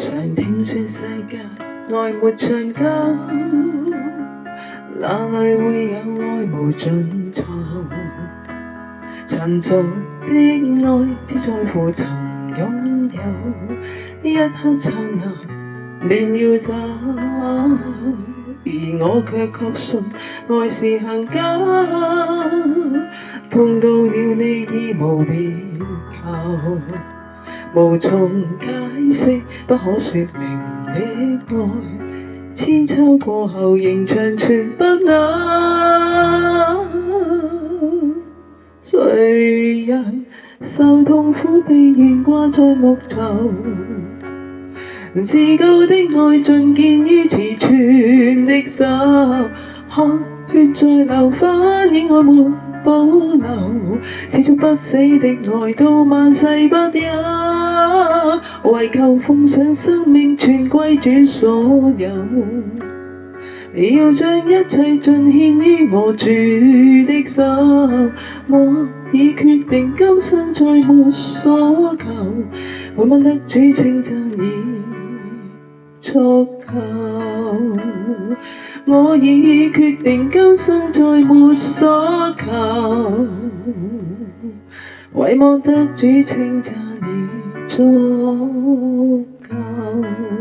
常聽說世界愛沒長久，哪裏會有愛無盡頭？陳俗的愛只在乎曾擁有，一刻燦爛便要走，而我卻確信愛是恒久，碰到了你已無別求，無從解釋不可說明的愛，千秋過後仍長存不朽。誰人受痛苦被懸掛在木頭，自救的愛盡見於詞傳的手，看血在流，反映愛沒保留，始終不死的愛到萬世不休，為求奉上生命全歸主所有，要將一切盡獻於我主的手，我已決定今生再沒所求，每晚得主稱讚已足夠，我已決定今生再沒所求，唯望得主稱讚已足夠。